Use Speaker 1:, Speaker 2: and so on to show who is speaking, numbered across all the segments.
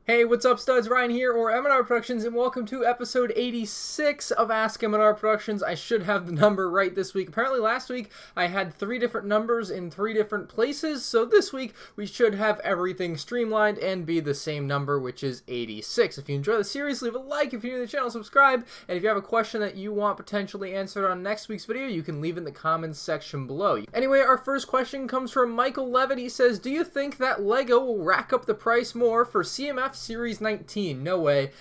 Speaker 1: Hey, what's up, studs? Ryan here, or MandRproductions, and welcome to episode 86 of ASK MandRproductions. I should have the number right this week. Apparently last week I had 3 different numbers in 3 different places, so this week we should have everything streamlined and be the same number, which is 86. If you enjoy the series, leave a like. If you're new to the channel, subscribe. And if you have a question that you want potentially answered on next week's video, you can leave it in the comments section below. Anyway, our first question comes from Michael Levitt. He says, do you think that LEGO will rack up the price more for CMF Series 19? No way.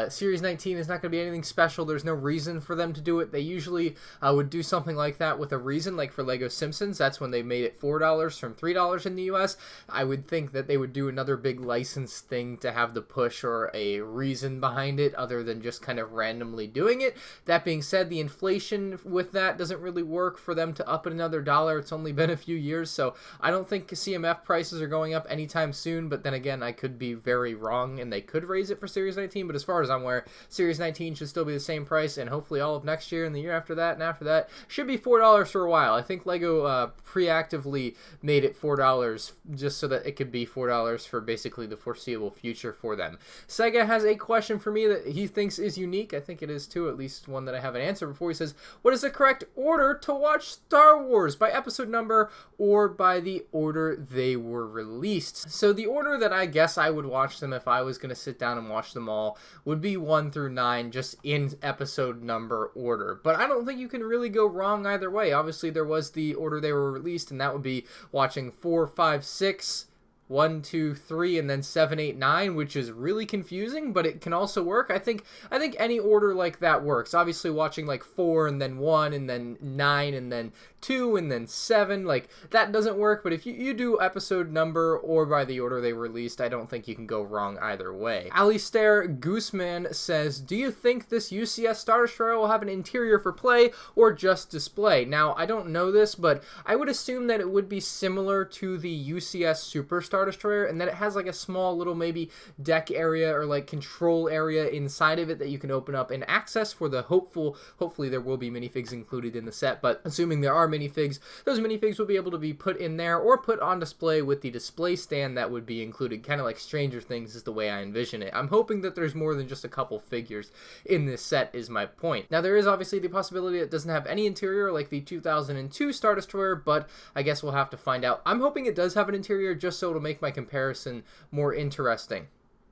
Speaker 1: Series 19 is not going to be anything special. There's no reason for them to do it. They usually would do something like that with a reason, like for LEGO Simpsons. That's when they made it $4 from $3 in the US. I would think that they would do another big license thing to have the push or a reason behind it other than just kind of randomly doing it. That being said, the inflation with that doesn't really work for them to up it another $1. It's only been a few years, so I don't think CMF prices are going up anytime soon, but then again, I could be very wrong and they could raise it for Series 19, but as far as I'm aware, Series 19 should still be the same price, and hopefully all of next year and the year after that and after that should be $4 for a while. I think LEGO preactively made it $4 just so that it could be $4 for basically the foreseeable future for them. Sega has a question for me that he thinks is unique. I think it is too, at least one that I have an answer before. He says, what is the correct order to watch Star Wars? By episode number or by the order they were released? So the order that I guess I would watch them if I was going to sit down and watch them all would be 1 through 9, just in episode number order. But I don't think you can really go wrong either way. Obviously, there was the order they were released, and that would be watching 4, 5, 6, 1, 2, 3, and then 7, 8, 9, which is really confusing, but it can also work. I think any order like that works. Obviously, watching like 4 and then 1 and then 9 and then 2 and then 7, like that doesn't work. But if you do episode number or by the order they were released, I don't think you can go wrong either way. Alistair Gooseman says, do you think this UCS Star Destroyer will have an interior for play or just display? Now, I don't know this, but I would assume that it would be similar to the UCS Super Star Destroyer, and that it has like a small little maybe deck area or like control area inside of it that you can open up and access for the hopefully there will be minifigs included in the set, but assuming there are minifigs, those minifigs will be able to be put in there or put on display with the display stand that would be included, kind of like Stranger Things is the way I envision it. I'm hoping that there's more than just a couple figures in this set is my point. Now there is obviously the possibility it doesn't have any interior like the 2002 Star Destroyer, but I guess we'll have to find out. I'm hoping it does have an interior just so it'll make my comparison more interesting.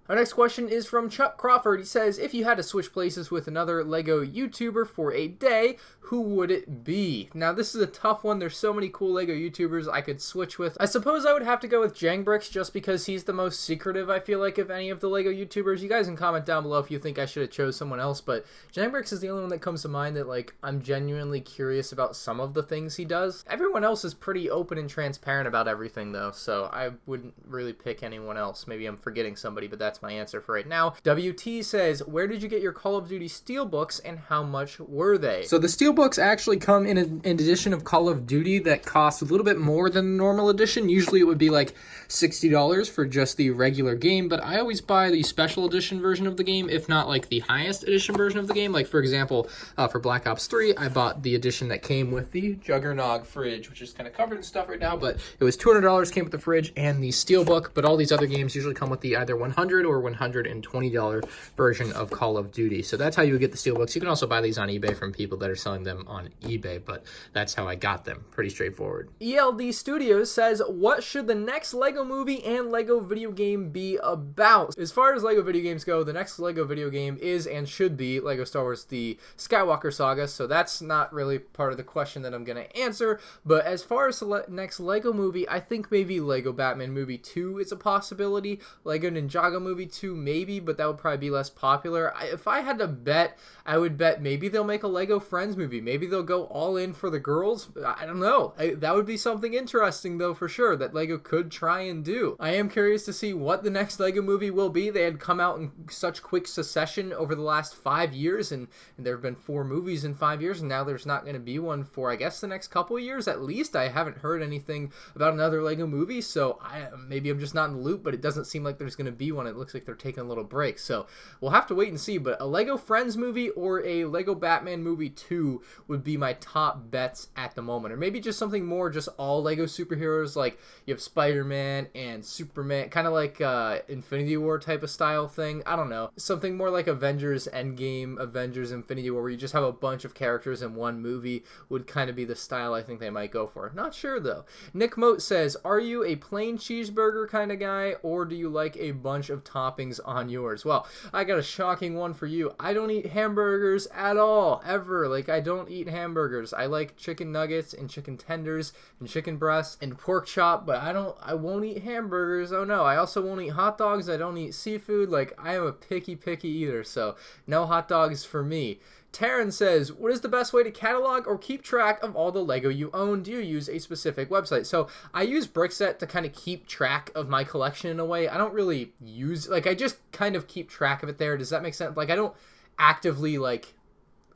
Speaker 1: Our next question is from Chuck Crawford. He says, if you had to switch places with another LEGO YouTuber for a day, who would it be? Now, this is a tough one. There's so many cool LEGO YouTubers I could switch with. I suppose I would have to go with JANGbricks just because he's the most secretive, I feel like, of any of the LEGO YouTubers. You guys can comment down below if you think I should have chose someone else, but JANGbricks is the only one that comes to mind that, like, I'm genuinely curious about some of the things he does. Everyone else is pretty open and transparent about everything, though, so I wouldn't really pick anyone else. Maybe I'm forgetting somebody, but that's my answer for right now. WT says, where did you get your Call of Duty Steelbooks and how much were they? So the Steelbooks actually come in an edition of Call of Duty that costs a little bit more than the normal edition. Usually it would be like $60 for just the regular game, but I always buy the special edition version of the game, if not like the highest edition version of the game. Like for example, for Black Ops 3, I bought the edition that came with the Juggernog fridge, which is kind of covered in stuff right now, but it was $200, came with the fridge and the Steelbook. But all these other games usually come with the either $100 or $120 version of Call of Duty. So that's how you would get the Steelbooks. You can also buy these on eBay from people that are selling them on eBay, but that's how I got them. Pretty straightforward. ELD Studios says, what should the next LEGO movie and LEGO video game be about? As far as LEGO video games go, the next LEGO video game is and should be LEGO Star Wars The Skywalker Saga, so that's not really part of the question that I'm going to answer. But as far as the next LEGO movie, I think maybe LEGO Batman Movie 2 is a possibility. LEGO Ninjago Movie 2 maybe, but that would probably be less popular. If I had to bet, I would bet maybe they'll make a LEGO Friends movie. Maybe they'll go all in for the girls. I don't know. That would be something interesting, though, for sure, that LEGO could try and do. I am curious to see what the next LEGO movie will be. They had come out in such quick succession over the last 5 years, and there have been 4 movies in 5 years, and now there's not going to be one for, I guess, the next couple years at least. I haven't heard anything about another LEGO movie, so maybe I'm just not in the loop, but it doesn't seem like there's going to be one. It looks like they're taking a little break. So we'll have to wait and see. But a Lego Friends movie or a Lego Batman movie 2 would be my top bets at the moment. Or maybe just something more, just all Lego superheroes, like you have Spider-Man and Superman, kind of like Infinity War type of style thing. I don't know. Something more like Avengers Endgame, Avengers Infinity War, where you just have a bunch of characters in one movie would kind of be the style I think they might go for. Not sure though. Nick Moat says, are you a plain cheeseburger kind of guy, or do you like a bunch of toppings on yours? Well, I got a shocking one for you. I don't eat hamburgers at all, ever. Like, I don't eat hamburgers. I like chicken nuggets and chicken tenders and chicken breasts and pork chop, but I won't eat hamburgers. Oh no. I also won't eat hot dogs. I don't eat seafood. Like, I am a picky eater, so no hot dogs for me. Taryn says, what is the best way to catalog or keep track of all the Lego you own? Do you use a specific website? So I use Brickset to kind of keep track of my collection in a way. I don't really use, like, I just kind of keep track of it there. Does that make sense? Like, I don't actively, like,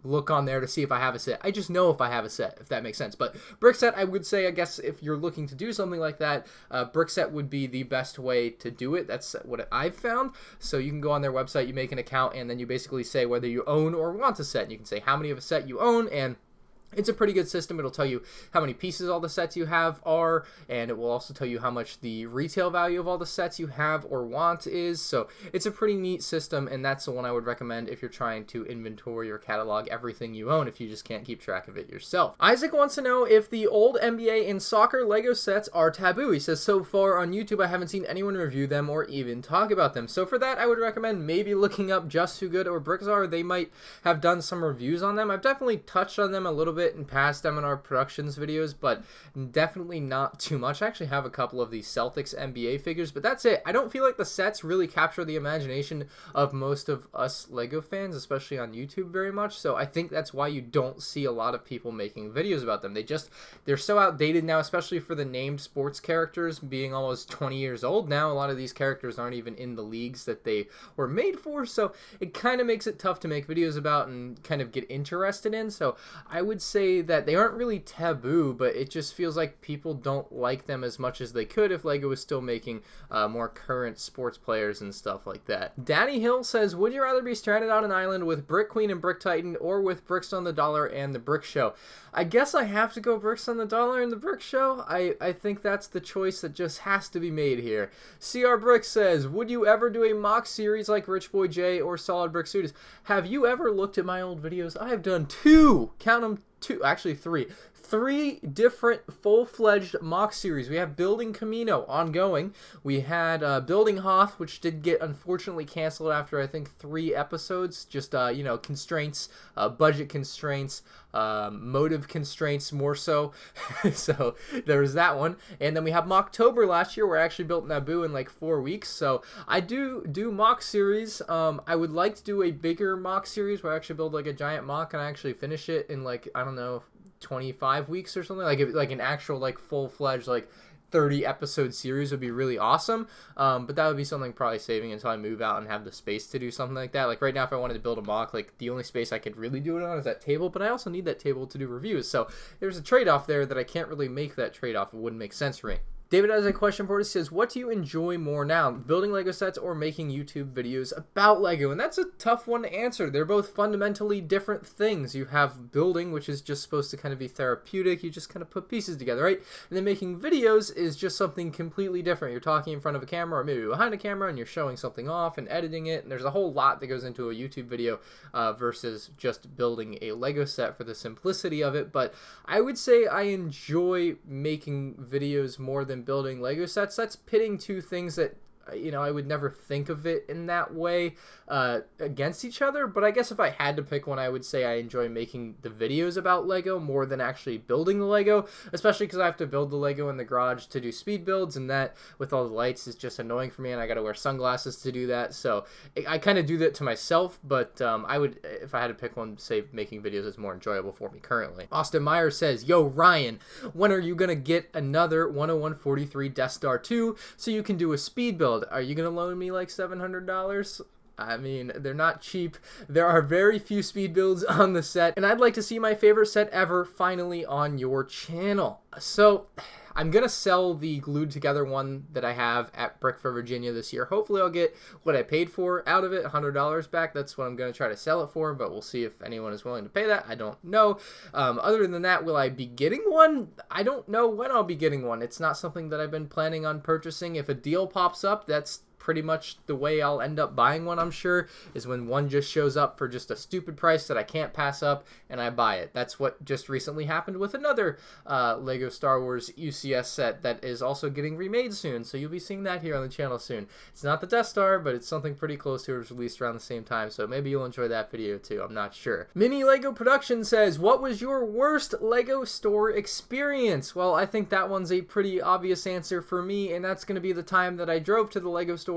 Speaker 1: look on there to see if I have a set. I just know if I have a set, if that makes sense. But Brickset, I would say, I guess if you're looking to do something like that, Brickset would be the best way to do it. That's what I've found. So you can go on their website, you make an account, and then you basically say whether you own or want a set. And you can say how many of a set you own, and it's a pretty good system. It'll tell you how many pieces all the sets you have are, and it will also tell you how much the retail value of all the sets you have or want is. So it's a pretty neat system, and that's the one I would recommend if you're trying to inventory or catalog everything you own, if you just can't keep track of it yourself. Isaac wants to know if the old NBA and soccer Lego sets are taboo. He says, so far on YouTube, I haven't seen anyone review them or even talk about them. So for that, I would recommend maybe looking up Just Too Good or Brickzar. They might have done some reviews on them. I've definitely touched on them a little bit in past MandRproductions videos, but definitely not too much. I actually have a couple of these Celtics NBA figures, but that's it. I don't feel like the sets really capture the imagination of most of us Lego fans, especially on YouTube, very much. So I think that's why you don't see a lot of people making videos about them. They're so outdated now, especially for the named sports characters being almost 20 years old now. A lot of these characters aren't even in the leagues that they were made for, so it kind of makes it tough to make videos about and kind of get interested in. So I would say that they aren't really taboo, but it just feels like people don't like them as much as they could if Lego was still making more current sports players and stuff like that. Danny Hill says, would you rather be stranded on an island with Brick Queen and Brick Titan, or with Bricks on the Dollar and the Brick Show? I guess I have to go Bricks on the Dollar and the Brick Show. I think that's the choice that just has to be made here. CR Brick says, would you ever do a mock series like Rich Boy J or Solid Brick Studios? Have you ever looked at my old videos? I have done three different full-fledged mock series. We have Building Camino ongoing. We had Building Hoth, which did get unfortunately canceled after I think 3 episodes. Just constraints, budget constraints, motive constraints more so. So there was that one. And then we have Mocktober last year, where I actually built Naboo in like 4 weeks. So I do mock series. I would like to do a bigger mock series where I actually build like a giant mock and I actually finish it in like, I don't know, 25 weeks or something. Like an actual like full-fledged like 30 episode series would be really awesome. But that would be something probably saving until I move out and have the space to do something like that. Like right now, if I wanted to build a mock, like the only space I could really do it on is that table, but I also need that table to do reviews. So there's a trade-off there that I can't really make that trade-off. It wouldn't make sense for me. David has a question for us. He says, what do you enjoy more now, building Lego sets or making YouTube videos about Lego? And that's a tough one to answer. They're both fundamentally different things. You have building, which is just supposed to kind of be therapeutic. You just kind of put pieces together, right? And then making videos is just something completely different. You're talking in front of a camera or maybe behind a camera and you're showing something off and editing it. And there's a whole lot that goes into a YouTube video versus just building a Lego set for the simplicity of it. But I would say I enjoy making videos more than building Lego sets. That's pitting two things that I would never think of it in that way against each other. But I guess if I had to pick one, I would say I enjoy making the videos about Lego more than actually building the Lego, especially because I have to build the Lego in the garage to do speed builds, and that with all the lights is just annoying for me, and I got to wear sunglasses to do that. So I kind of do that to myself, but I would, if I had to pick one, say making videos is more enjoyable for me currently. Austin Meyer says, yo, Ryan, when are you going to get another 10143 Death Star 2 so you can do a speed build? Are you going to loan me like $700? I mean, they're not cheap. There are very few speed builds on the set, and I'd like to see my favorite set ever finally on your channel. So I'm going to sell the glued together one that I have at Brick for Virginia this year. Hopefully I'll get what I paid for out of it, $100 back. That's what I'm going to try to sell it for, but we'll see if anyone is willing to pay that. I don't know. Other than that, will I be getting one? I don't know when I'll be getting one. It's not something that I've been planning on purchasing. If a deal pops up, that's pretty much the way I'll end up buying one, I'm sure, is when one just shows up for just a stupid price that I can't pass up and I buy it. That's what just recently happened with another Lego Star Wars UCS set that is also getting remade soon, so you'll be seeing that here on the channel soon. It's not the Death Star, but it's something pretty close to it. It was released around the same time, so maybe you'll enjoy that video too. I'm not sure. Mini Lego Production says, what was your worst Lego store experience? Well, I think that one's a pretty obvious answer for me, and that's going to be the time that I drove to the Lego store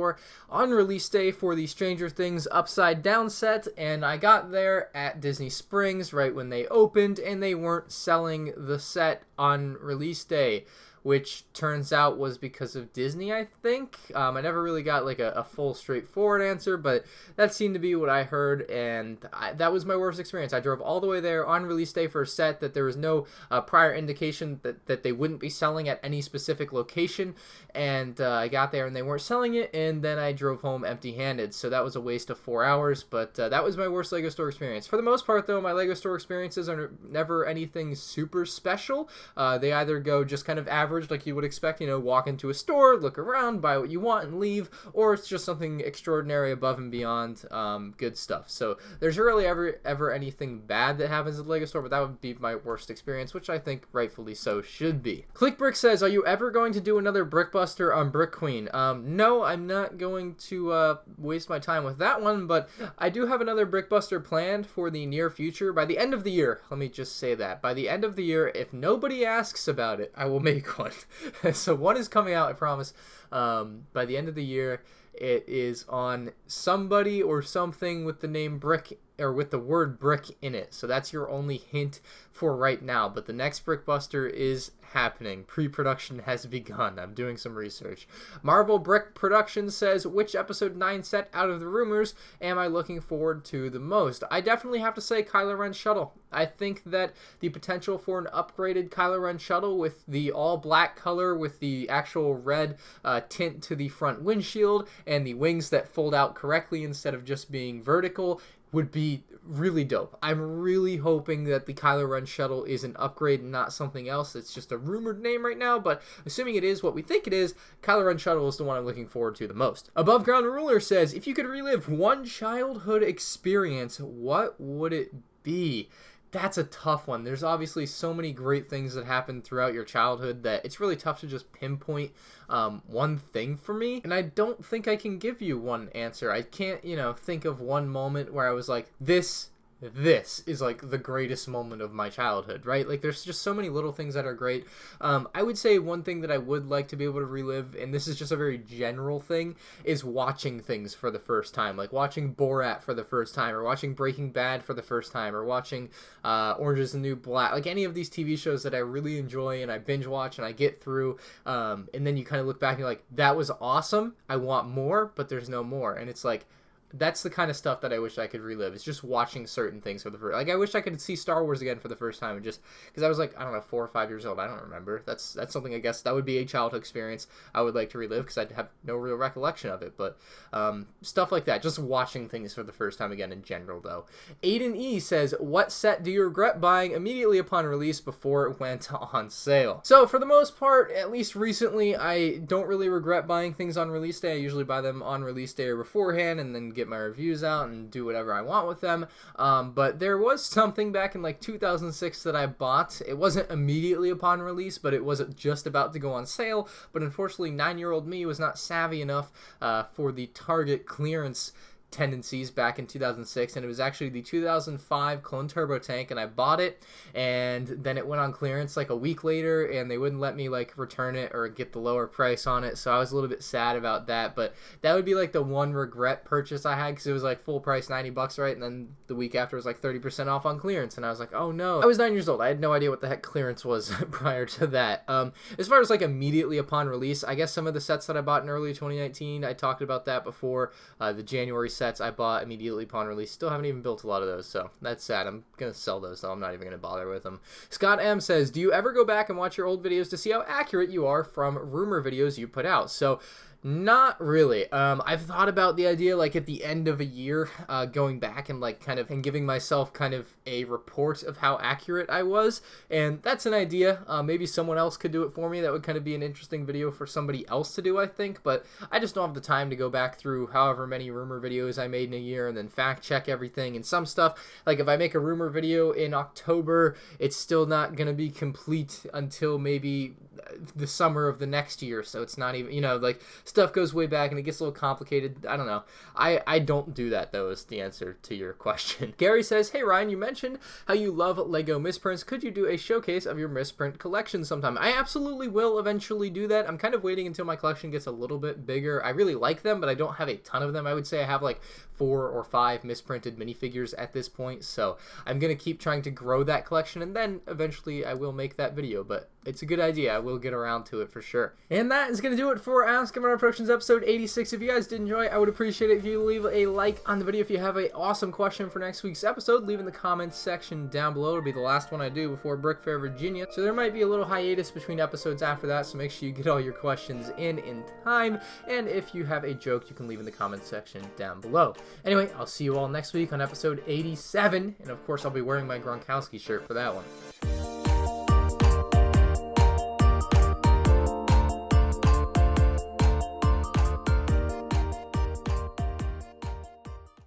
Speaker 1: on release day for the Stranger Things Upside Down set, and I got there at Disney Springs right when they opened, and they weren't selling the set on release day, which turns out was because of Disney, I think. I never really got like a full straightforward answer, but that seemed to be what I heard, and that was my worst experience. I drove all the way there on release day for a set that there was no prior indication that they wouldn't be selling at any specific location, and I got there and they weren't selling it, and then I drove home empty-handed, so that was a waste of 4 hours, but that was my worst Lego store experience. For the most part, though, my Lego store experiences are never anything super special. They either go just kind of average, like you would expect, you know, walk into a store, look around, buy what you want, and leave, or it's just something extraordinary above and beyond good stuff. So there's rarely ever anything bad that happens at the Lego store, but that would be my worst experience, which I think rightfully so should be. Clickbrick says, are you ever going to do another Brickbuster on Brick Queen? No, I'm not going to waste my time with that one, but I do have another Brickbuster planned for the near future. By the end of the year, let me just say that. By the end of the year, if nobody asks about it, I will make one. So one is coming out, I promise, by the end of the year. It is on somebody or something with the name Brick, or with the word brick in it. So that's your only hint for right now. But the next Brickbuster is happening. Pre-production has begun. I'm doing some research. Marvel Brick Productions says, which episode 9 set out of the rumors am I looking forward to the most? I definitely have to say Kylo Ren shuttle. I think that the potential for an upgraded Kylo Ren shuttle with the all black color with the actual red tint to the front windshield and the wings that fold out correctly instead of just being vertical would be really dope. I'm really hoping that the Kylo Ren shuttle is an upgrade and not something else. It's just a rumored name right now, but assuming it is what we think it is, Kylo Ren shuttle is the one I'm looking forward to the most. Above Ground Ruler says, if you could relive one childhood experience, what would it be? That's a tough one. There's obviously so many great things that happened throughout your childhood that it's really tough to just pinpoint one thing for me. And I don't think I can give you one answer. I can't, you know, think of one moment where I was like, this is like the greatest moment of my childhood, right? Like there's just so many little things that are great. I would say one thing that I would like to be able to relive, and this is just a very general thing, is watching things for the first time. Like watching Borat for the first time, or watching Breaking Bad for the first time, or watching Orange is the New Black. Like any of these TV shows that I really enjoy and I binge watch and I get through, and then you kind of look back and you're like, that was awesome, I want more, but there's no more. And it's like, that's the kind of stuff that I wish I could relive. It's just watching certain things for the first. Like I wish I could see Star Wars again for the first time, and just because I was like, I don't know, 4 or 5 years old. I don't remember. That's something I guess that would be a childhood experience I would like to relive because I'd have no real recollection of it. But stuff like that, just watching things for the first time again in general, though. Aiden E says, what set do you regret buying immediately upon release before it went on sale? So for the most part, at least recently, I don't really regret buying things on release day. I usually buy them on release day or beforehand, and then get my reviews out and do whatever I want with them. But there was something back in like 2006 that I bought. It wasn't immediately upon release, but it was just about to go on sale. But unfortunately, 9-year-old me was not savvy enough for the Target clearance tendencies back in 2006, and it was actually the 2005 Clone Turbo Tank, and I bought it, and then it went on clearance like a week later, and they wouldn't let me like return it or get the lower price on it, so I was a little bit sad about that. But that would be like the one regret purchase I had, because it was like full price $90, right? And then the week after it was like 30% off on clearance, and I was like, oh no. I was 9 years old. I had no idea what the heck clearance was prior to that. As far as like immediately upon release, I guess some of the sets that I bought in early 2019, I talked about that before, the January set sets I bought immediately upon release. Still haven't even built a lot of those, so that's sad. I'm gonna sell those, though. I'm not even gonna bother with them. Scott M says, do you ever go back and watch your old videos to see how accurate you are from rumor videos you put out? So not really. I've thought about the idea, like, at the end of a year, going back and, like, kind of, and giving myself kind of a report of how accurate I was, and that's an idea. Maybe someone else could do it for me. That would kind of be an interesting video for somebody else to do, I think, but I just don't have the time to go back through however many rumor videos I made in a year and then fact check everything, and some stuff, like, if I make a rumor video in October, it's still not gonna be complete until maybe the summer of the next year, so it's not even, you know, like, stuff goes way back and it gets a little complicated. I don't know. I don't do that, though, is the answer to your question. Gary says, hey Ryan, you mentioned how you love Lego misprints. Could you do a showcase of your misprint collection sometime? I absolutely will eventually do that. I'm kind of waiting until my collection gets a little bit bigger. I really like them, but I don't have a ton of them. I would say I have like 4 or 5 misprinted minifigures at this point, so I'm gonna keep trying to grow that collection, and then eventually I will make that video, but it's a good idea. I will get around to it for sure. And that is going to do it for Ask MandRproductions episode 86. If you guys did enjoy, I would appreciate it if you leave a like on the video. If you have an awesome question for next week's episode, leave in the comments section down below. It'll be the last one I do before Brick Fair, Virginia. So there might be a little hiatus between episodes after that, so make sure you get all your questions in time. And if you have a joke, you can leave in the comments section down below. Anyway, I'll see you all next week on episode 87. And of course, I'll be wearing my Gronkowski shirt for that one.